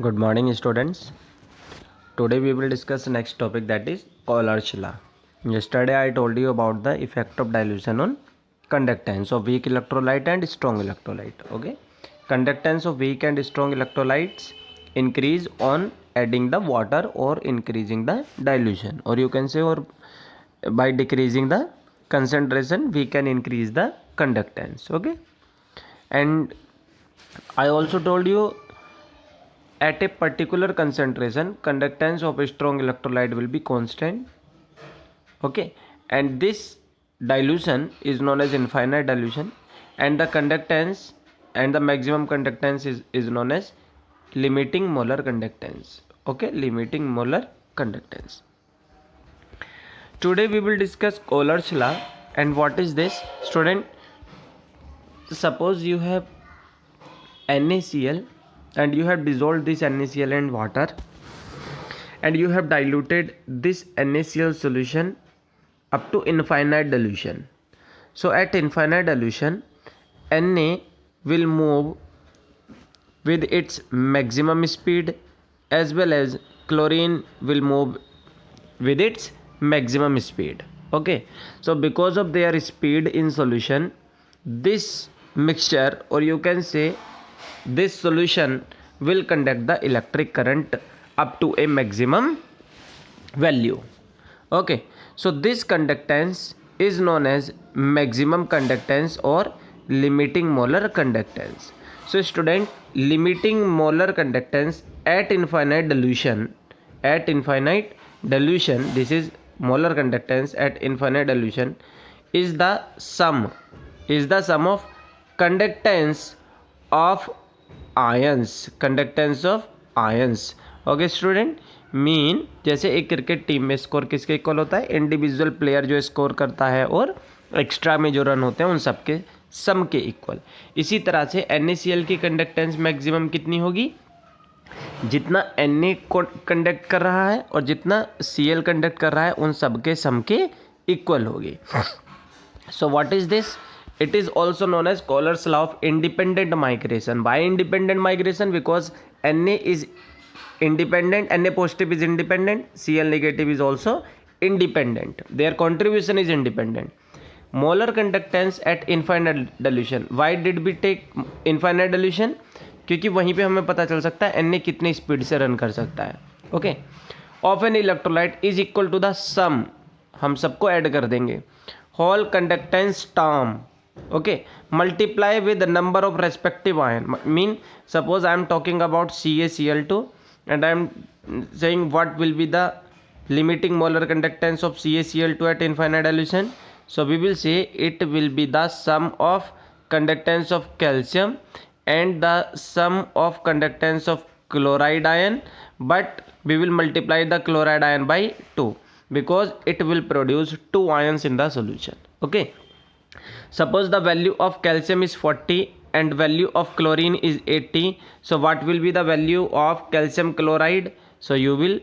Good morning, students. Today we will discuss the next topic, that is Euler's law. Yesterday I told you about the effect of dilution on conductance of weak electrolyte and strong electrolyte. Okay, conductance of weak and strong electrolytes increase on adding the water or increasing the dilution, or you can say, or by decreasing the concentration we can increase the conductance. Okay, and I also told you at a particular concentration conductance of a strong electrolyte will be constant. Okay, and this dilution is known as infinite dilution, and the conductance and the maximum conductance is known as limiting molar conductance. Okay, limiting molar conductance. Today we will discuss Euler's law. And what is this, student? Suppose you have NaCl and you have dissolved this NaCl in water, and you have diluted this NaCl solution up to infinite dilution. So at infinite dilution, Na will move with its maximum speed, as well as chlorine will move with its maximum speed. Okay, so because of their speed in solution, this mixture, or you can say this solution, will conduct the electric current up to a maximum value. Okay, so this conductance is known as maximum conductance or limiting molar conductance. So student, limiting molar conductance at infinite dilution, this is molar conductance at infinite dilution, is the sum of conductance of ions, conductance of ions. Okay student, mean जैसे एक cricket team में score किसके equal होता है? Individual player जो score करता है और एक्स्ट्रा में जो रन होते हैं उन सब के सम के इक्वल. इसी तरह से NaCl की कंडक्टेंस मैक्सिमम कितनी होगी? जितना Na कंडक्ट कर रहा है और जितना Cl कंडक्ट कर रहा है उन सब के सम के इक्वल होगी. So what is this? It is also known as Euler's law of independent migration. Why independent migration? Because Na is independent, Na positive is independent, Cl negative is also independent. Their contribution is independent. Molar conductance at infinite dilution. Why did we take infinite dilution? क्योंकि वहीं पे हमें पता चल सकता है Na कितनी speed से रन कर सकता है. Okay, of an electrolyte is equal to the sum, हम सबको ऐड कर देंगे, whole conductance term. Okay, multiply with the number of respective ion. Mean, suppose I am talking about CaCl2 and I am saying what will be the limiting molar conductance of CaCl2 at infinite dilution. So we will say it will be the sum of conductance of calcium and the sum of conductance of chloride ion, but we will multiply the chloride ion by 2 because it will produce 2 ions in the solution. Okay, suppose the value of calcium is 40 and value of chlorine is 80. So what will be the value of calcium chloride? So you will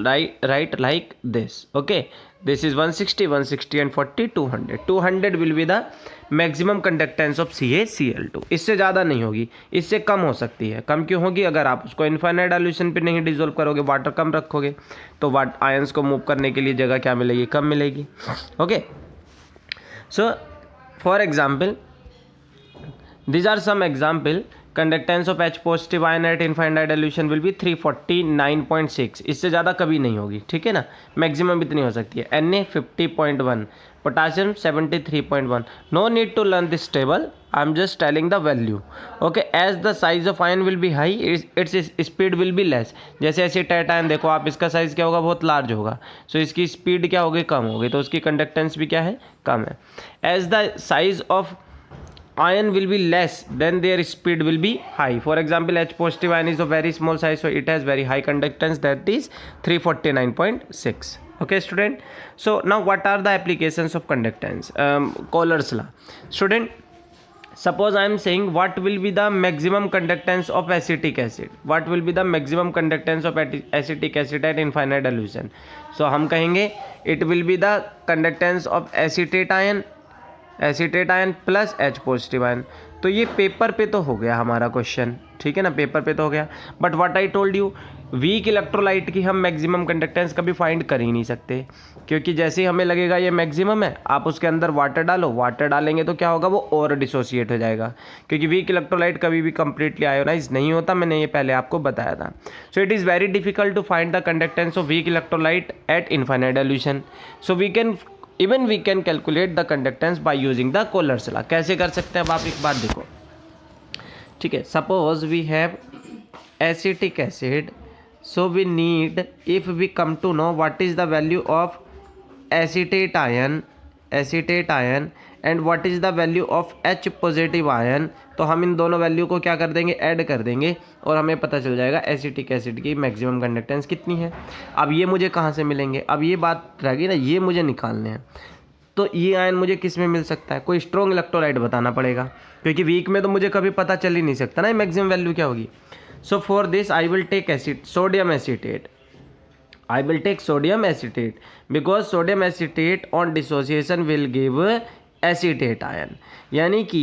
write like this. Okay, this is 160 and 40, 200 will be the maximum conductance of CaCl2. इससे ज़्यादा नहीं होगी, इससे कम हो सकती है. कम क्यों होगी? अगर आप उसको इनफाइनाइट डाइल्यूशन पे नहीं डिसॉल्व करोगे, वाटर कम रखोगे, तो आयंस को मूव करने के लिए जगह क्या मिलेगी? कम मिलेगी. Okay, so for example, these are some example. Conductance of H positive ion at infinite dilution will be 349.6. इससे ज़्यादा कभी नहीं होगी. ठीक है ना, मैक्सिमम इतनी हो सकती है. Na 50.1, potassium 73.1. No need to learn this table, I am just telling the value. Okay, as the size of ion will be high, its speed will be less. जैसे एसीटेट आयन देखो आप, इसका size क्या होगा? बहुत large होगा. सो इसकी speed क्या होगी? कम होगी, तो उसकी कंडक्टेंस भी क्या है? कम है. As the size of ion will be less, then their speed will be high. For example, H positive ion is of very small size, so it has very high conductance, that is 349.6. Okay student, so now what are the applications of conductance? Euler's law. Student, suppose I am saying what will be the maximum conductance of acetic acid. What will be the maximum conductance of acetic acid at infinite dilution? So हम कहेंगे it will be the conductance of acetate ion plus H positive ion. तो ये paper पे तो हो गया हमारा question, ठीक है ना, पेपर पे तो हो गया। But what I told you, weak electrolyte की हम मैक्सिमम कंडक्टेंस कभी फाइंड कर ही नहीं सकते, क्योंकि जैसे ही हमें लगेगा ये मैक्सिमम है, आप उसके अंदर वाटर डालो, वाटर डालेंगे तो क्या होगा, वो और डिसोसिएट हो जाएगा, क्योंकि वीक इलेक्ट्रोलाइट कभी भी कंप्लीटली आयोनाइज नहीं होता, मैंने ये पहले आपको बताया था। So it is very difficult to find the conductance of weak electrolyte at infinite dilution. So we can calculate the conductance by using the Kohlrausch law. कैसे कर सकते हैं, अब आप एक बात देखो, ठीक है। Suppose we have acetic acid, so we need, if we come to know what is the value of acetate ion and what is the value of H positive ion, तो हम इन दोनों वैल्यू को क्या कर देंगे, ऐड कर देंगे, और हमें पता चल जाएगा एसिटिक एसिड की मैक्सिमम कंडक्टेंस कितनी है। अब ये मुझे कहाँ से मिलेंगे, अब ये बात रहेगी ना, ये मुझे निकालने हैं। तो ये आयन मुझे किस में मिल सकता है, कोई स्ट्रॉन्ग इलेक्ट्रोलाइट बताना पड़ेगा, क्योंकि वीक में तो मुझे कभी पता चल ही नहीं सकता ना मैक्सिमम वैल्यू क्या होगी। So for this I will take sodium acetate. I will take sodium acetate because sodium acetate on dissociation will give acetate ion। यानी कि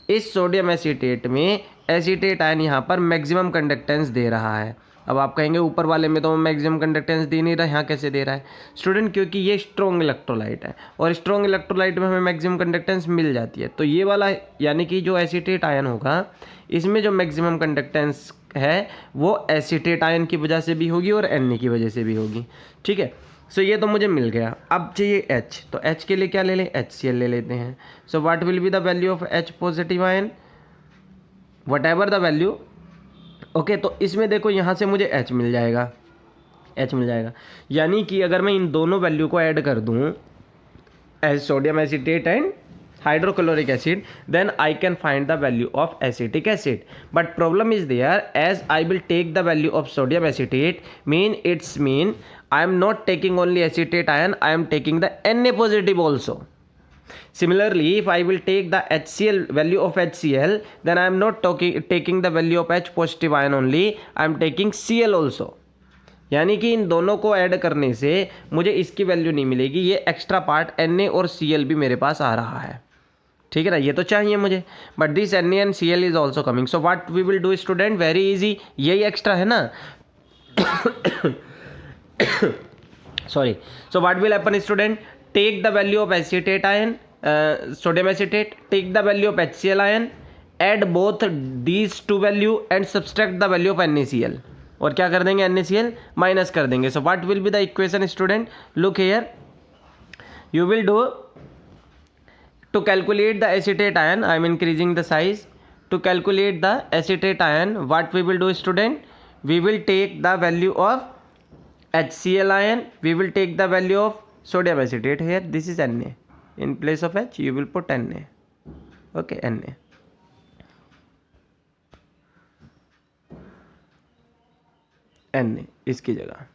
इस सोडियम एसीटेट में एसीटेट आयन यहाँ पर मैक्सिमम कंडक्टेंस दे रहा है। अब आप कहेंगे ऊपर वाले में तो मैक्सिमम कंडक्टेंस दे नहीं रहा, यहाँ कैसे दे रहा है स्टूडेंट, क्योंकि ये स्ट्रॉन्ग इलेक्ट्रोलाइट है और स्ट्रॉन्ग इलेक्ट्रोलाइट में हमें मैक्सिमम कंडक्टेंस मिल जाती है। तो ये वाला यानी कि जो एसीटेट आयन होगा इसमें जो मैक्सिमम कंडक्टेंस है वो एसीटेट आयन की वजह से भी होगी और Na की वजह से भी होगी, ठीक है। सो ये तो मुझे मिल गया। अब चाहिए H, तो H के लिए क्या ले लें, HCl ले लेते हैं। सो what will be the value of H positive ion, what ever the value, okay. तो इसमें देखो यहाँ से मुझे H मिल जाएगा, यानी कि अगर मैं इन दोनों वैल्यू को ऐड कर दूँ, sodium acetate and hydrochloric acid, then I can find the value of acetic acid. But problem is there, as I will take the value of sodium acetate, mean I am not taking only acetate ion, I am taking the Na positive also. Similarly, if I will take the HCl value of HCl, then I am not taking the value of H positive ion only, I am taking Cl also. यानी कि इन दोनों को add करने से मुझे इसकी value नहीं मिलेगी, ये एक्स्ट्रा पार्ट Na और Cl भी मेरे पास आ रहा है, ठीक है ना, ये तो चाहिए मुझे, but this Na and Cl is also coming. So what we will do student, very easy, यही एक्स्ट्रा है ना sorry. So what will happen student, take the value of acetate ion, sodium acetate, take the value of HCl ion, add both these two value and subtract the value of NaCl, और क्या कर देंगे, NaCl minus कर देंगे। So what will be the equation student, look here, you will do to calculate the acetate ion, I am increasing the size. To calculate the acetate ion, what we will do student, we will take the value of HCl ion, we will take the value of sodium acetate, here this is Na, in place of H you will put Na, okay, Na, इसकी जगह,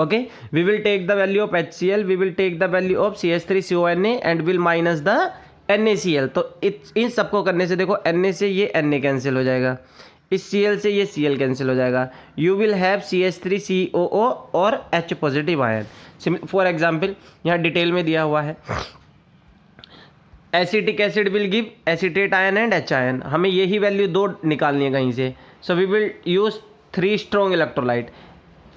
okay, we will take the value of HCl, we will take the value of CH3CONA and will minus the NaCl। तो इन सबको करने से देखो Na से ये Na cancel हो जाएगा, इस Cl से ये Cl कैंसिल हो जाएगा, you will have CH3COO और H positive ion. For example यहाँ डिटेल में दिया हुआ है, acetic acid will give acetate ion and H ion, हमें यही वैल्यू दो निकालनी है कहीं से। So we will use 3 strong electrolyte,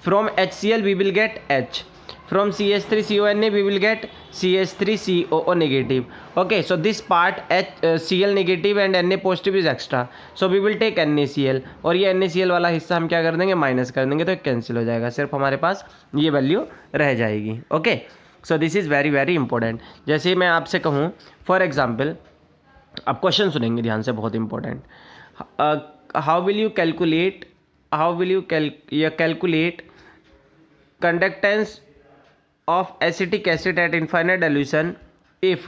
from HCl we will get H, from CH3CONA we will get CH3COO negative, okay। So this part Cl negative and Na positive is extra, so we will take NaCl, और ये NaCl वाला हिस्सा हम क्या कर देंगे, minus कर देंगे, तो कैंसिल हो जाएगा, सिर्फ हमारे पास ये वैल्यू रह जाएगी, okay. So this is very very important. जैसे मैं आपसे कहूँ फॉर एग्जाम्पल, आप क्वेश्चन सुनेंगे ध्यान से, बहुत important, how will you calculate conductance of acetic acid at infinite dilution if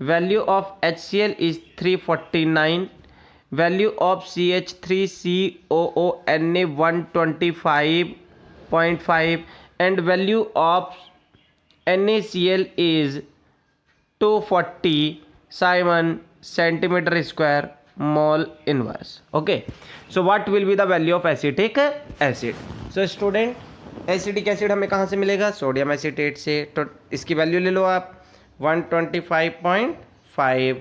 value of HCl is 349, value of CH3COO Na 125.5 and value of NaCl is 240 Simon centimeter square mole inverse, okay। So what will be the value of acetic acid? So student, acetic acid हमें कहाँ से मिलेगा, sodium acetate से, तो इसकी value ले लो आप 125.5,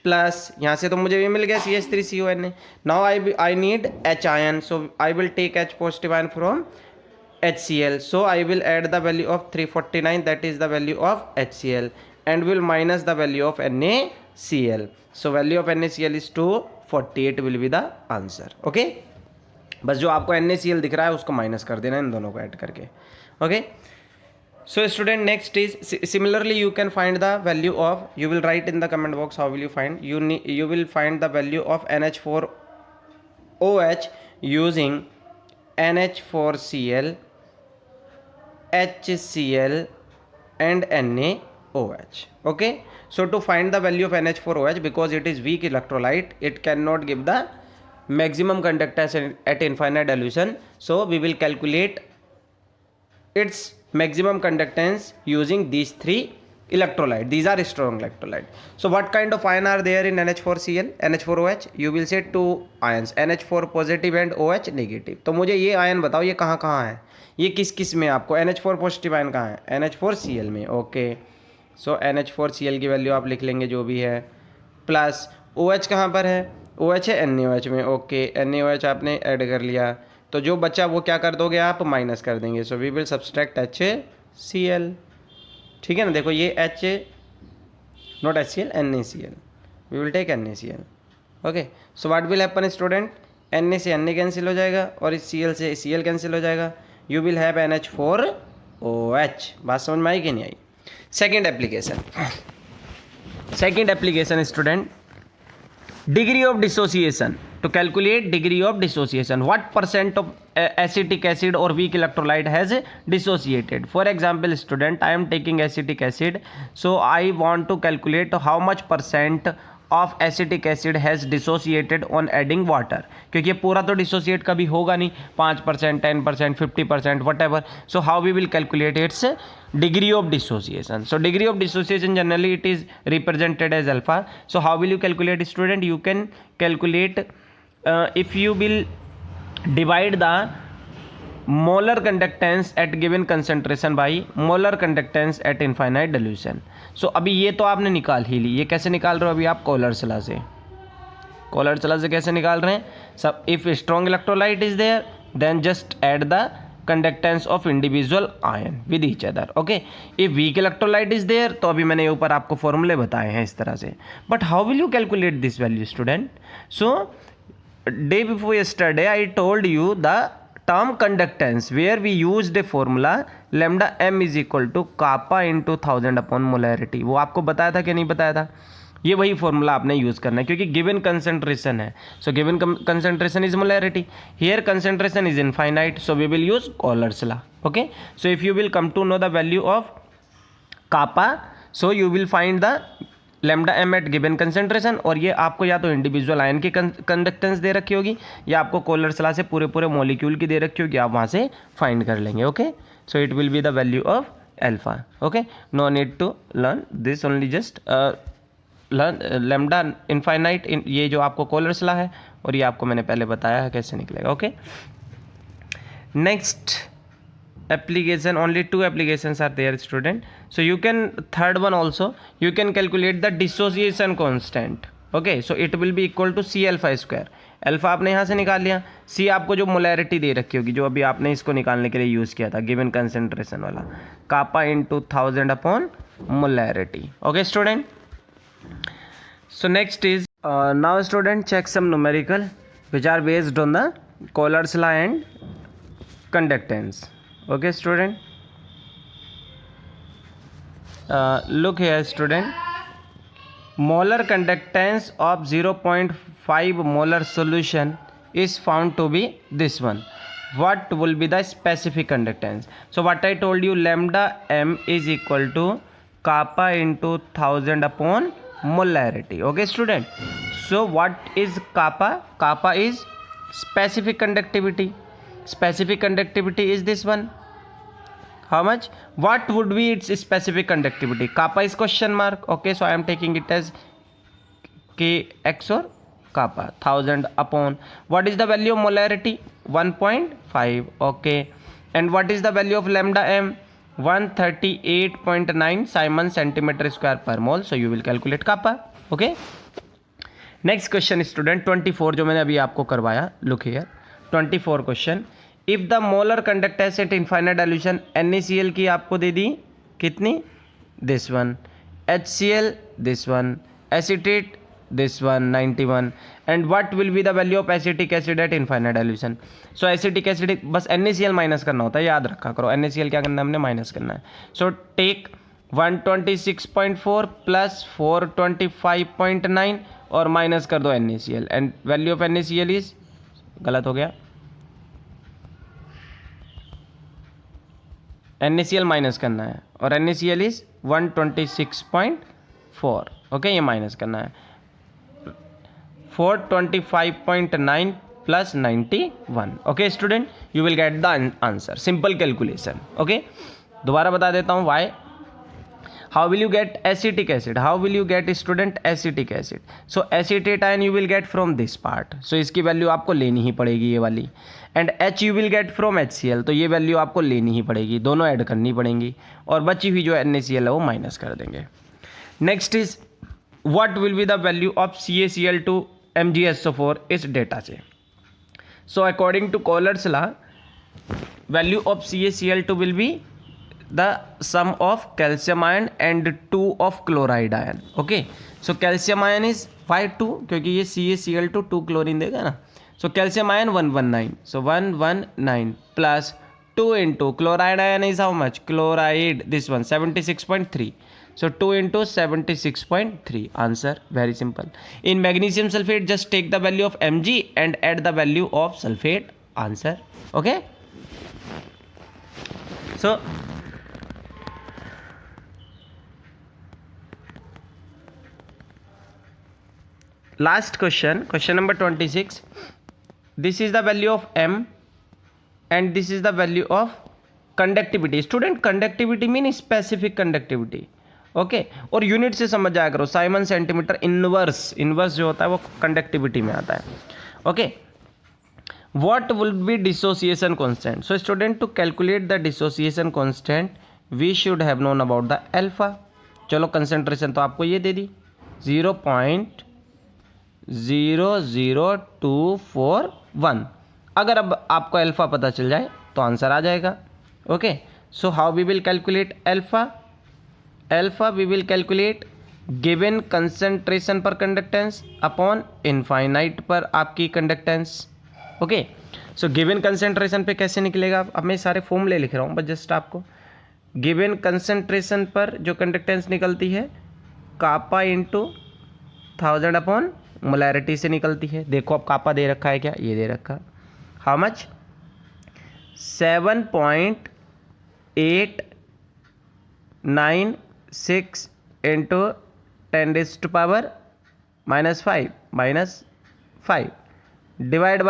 plus यहाँ से तो मुझे भी मिल गया CH3CONA. Now I need H ion, so I will take H positive ion from HCl. So I will add the value of 349, that is the value of HCl, and will minus the value of NaCl. So value of NaCl is 248 will be the answer. Okay, बस जो आपको NaCl दिख रहा है उसको minus कर देना इन दोनों को ऐड करके. Okay, so student, next is similarly you can find the value of, you will write in the comment box how will you find, you will find the value of NH4OH using NH4Cl, HCl and NaOH. Okay, so to find the value of NH4OH, because it is weak electrolyte, it cannot give the maximum conductance at infinite dilution, so we will calculate its maximum conductance using these three electrolyte. These are strong electrolyte. So what kind of ion are there in NH4Cl, NH4OH? You will say two ions, NH4 positive and OH negative. तो मुझे ये ion बताओ ये कहाँ कहाँ है, ये किस किस में आपको NH4 पॉजिटिव आयन कहाँ है, NH4Cl में. ओके, सो NH4Cl की वैल्यू आप लिख लेंगे जो भी है, प्लस OH कहाँ पर है, OH है NaOH में. ओके, NaOH आपने ऐड कर लिया, तो जो बच्चा वो क्या कर दोगे आप, माइनस कर देंगे. So we will subtract HCl. ठीक है ना, देखो ये H not HCl, NaCl, we will take NaCl. Okay, so what will happen student, Na से Na कैंसिल हो जाएगा और इस Cl से Cl कैंसिल हो जाएगा. You will have NH4OH. बात समझ में आई कि नहीं आई. Second application student, degree of dissociation. To calculate degree of dissociation, what percent of acetic acid or weak electrolyte has dissociated? For example student, I am taking acetic acid, so I want to calculate how much percent of acetic acid has dissociated on adding water. क्योंकि ये पूरा तो dissociate कभी होगा नहीं, 5%, 10%, 50%, whatever. So how we will calculate its degree of dissociation? So degree of dissociation generally it is represented as alpha. So how will you calculate, student? You can calculate if you will divide the molar conductance at given concentration by molar conductance at infinite dilution. So अभी ये तो आपने निकाल ही ली, ये कैसे निकाल रहे हो अभी आप, कॉलर्स लॉ से. कॉलर्स लॉ से कैसे निकाल रहे हैं सब, if strong electrolyte is there then just add the conductance of individual ion with each other. Okay, if weak electrolyte is there, तो अभी मैंने ऊपर आपको फॉर्मूले बताए हैं इस तरह से. But how will you calculate this value student? So day before yesterday I told you the term conductance where we used a formula lambda m is equal to kappa into 1000 upon molarity. वो आपको बताया था कि नहीं बताया था? ये वही फॉर्मूला आपने यूज़ करना है क्योंकि गिवन कंसंट्रेशन है. So given concentration is molarity, here concentration is infinite, so we will use Kohlrausch's law. Okay, so if you will come to know the value of kappa, so you will find the lambda m at given concentration, और ये आपको या तो individual ion की conductance दे रखी होगी या आपको कॉलर्स लॉ से पूरे मॉलिक्यूल की दे रखी होगी, आप वहाँ से फाइंड कर लेंगे. Okay, so it will be the value of alpha. Okay, no need to learn this, only just learn lambda infinite. ये जो आपको कॉलर्स लॉ है और ये आपको मैंने पहले बताया है कैसे निकलेगा. Okay, next application, only two applications are there student. So you can, third one also you can calculate the dissociation constant. Okay, so it will be equal to C alpha square. Alpha आपने यहाँ से निकाल लिया, सी आपको जो molarity दे रखी होगी जो अभी आपने इसको निकालने के लिए यूज़ किया था गिवन कंसंट्रेशन वाला, kappa into 1000 upon molarity. Okay student, so next is now student check some numerical which are based on the Kohlrausch law and conductance. Okay student, look here student, molar conductance of 0.5 molar solution is found to be this one. What will be the specific conductance? So what I told you, lambda m is equal to kappa into 1000 upon molarity. Okay student, so what is kappa? Kappa is specific conductivity. Specific conductivity is this one. How much? What would be its specific conductivity? Kappa is question mark. Okay, so I am taking it as kx or kappa, 1000 upon, what is the value of molarity? 1.5. Okay, and what is the value of lambda m? 138.9 Simon centimeter square per mole. So you will calculate kappa. Okay, next question student 24 जो मैंने अभी आपको करवाया, look here 24 question. If the molar conductance eight infinite dilution NaCl की आपको दे दी कितनी, this one, HCl this one, acetate this one 91, and what will be the value of acetic acid at infinite dilution? So acetic acid बस NaCl minus करना होता है, याद रखा करो। NaCl क्या करना है हमने, माइनस करना है। सो टेक 126.4 प्लस 425.9 और माइनस कर दो NaCl, and value of NaCl is, गलत हो गया, NaCl माइनस करना है और NaCl इज 126.4, ओके, ये माइनस करना है। 425.9 plus 91, okay student, you will get the answer, simple calculation, okay। दोबारा बता देता हूँ why, how will you get acetic acid, how will you get student acetic acid? So acetate ion you will get from this part, so इसकी value आपको लेनी ही पड़ेगी ये वाली, and H you will get from HCl, तो ये value आपको लेनी ही पड़ेगी, दोनों ऐड करनी पड़ेंगी, और बची हुई जो NaCl है वो माइनस कर देंगे। Next is what will be the value of CaCl2 MgSO4 इस डेटा से। So according to Kohlrausch's law, value of CaCl2 will be the sum of calcium ion and 2 of chloride ion, okay. So calcium ion is why 2, क्योंकि ये CaCl2 2 chlorine देगा ना। So calcium ion 119, so 119 plus 2 into chloride ion is how much, chloride this one 76.3, so 2 into 76.3, answer very simple। in magnesium sulfate just take the value of Mg and add the value of sulfate, answer, okay। so last question, question number 26, this is the value of M and this is the value of conductivity। student conductivity mean specific conductivity, okay और unit से समझ जाया करो, Simon centimetre inverse, inverse जो होता है वो conductivity में आता है, okay. What will be dissociation constant? So student to calculate the dissociation constant we should have known about the alpha. चलो कंसेंट्रेशन तो आपको ये दे दी 0.00241, अगर अब आपको अल्फा पता चल जाए तो आंसर आ जाएगा, okay. So how we will calculate alpha? Alpha we will calculate given concentration per conductance upon infinite पर आपकी conductance, okay. So given concentration पे कैसे निकलेगा, अब मैं सारे फॉर्मूले लिख रहा हूँ बस जस्ट आपको। गिवन कंसेंट्रेशन पर जो कंडक्टेंस निकलती है कापा इंटू 1000 अपॉन मोलैरिटी से निकलती है। देखो अब कापा दे रखा है क्या, ये दे रखा, how much, 7.896 into 10⁻⁵ -5 divide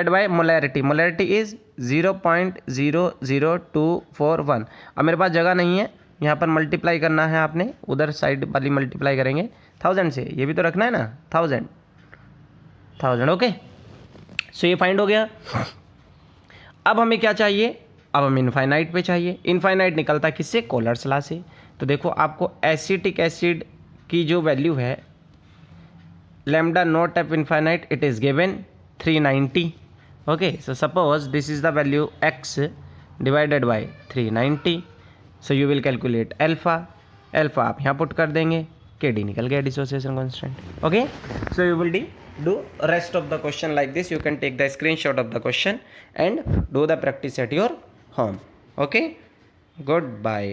by molarity. Molarity is 0.00241। अब मेरे पास जगह नहीं है, यहाँ पर मल्टीप्लाई करना है आपने, उधर साइड वाली मल्टीप्लाई करेंगे 1000 से, ये भी तो रखना है ना 1000, ओके। सो ये फाइंड हो गया। अब हमें क्या चाहिए, अब हमें इनफाइनाइट पे चाहिए। इनफाइनाइट निकलता किससे, कोलर्स लॉ से। तो देखो आपको एसिटिक एसिड की जो वैल्यू है lambda naught of infinite it is given 390, okay. So suppose this is the value x divided by 390, so you will calculate alpha आप यहाँ पुट कर देंगे, KD निकल गया dissociation constant, okay. So you will do rest of the question like this. You can take the screenshot of the question and do the practice at your home, okay। Goodbye.